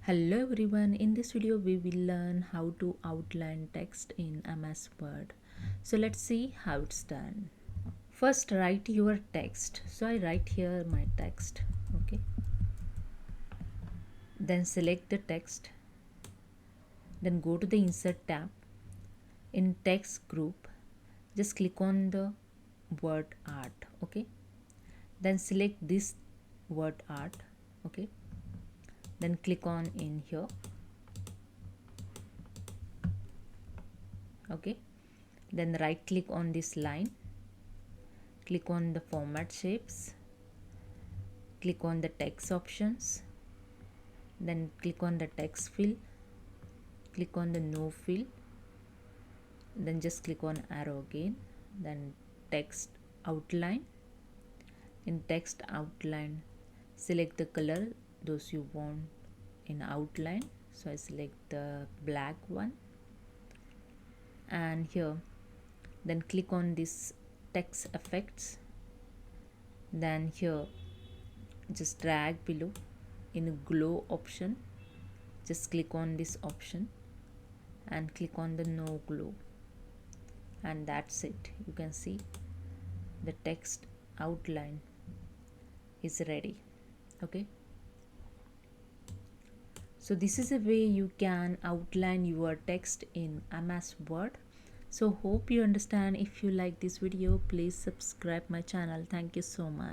Hello everyone, in this video we will learn how to outline text in MS Word. So let's see how it's done. First write your text. So I write here my text, okay. Then select the text. Then go to the insert tab. In text group, just click on the word art, okay. Then select this word art, okay. Then click on in here, okay. Then right click on this line, click on the format shapes, click on the text options, then click on the text fill, click on the no fill, then just click on arrow again, then text outline. In text outline, select the color those you want in outline. So I select the black one, and here then click on this text effects. Then here just drag below in a glow option, just click on this option and click on the no glow, and that's it. You can see the text outline is ready, okay. So this is a way you can outline your text in MS Word. So hope you understand. If you like this video, please subscribe my channel. Thank you so much.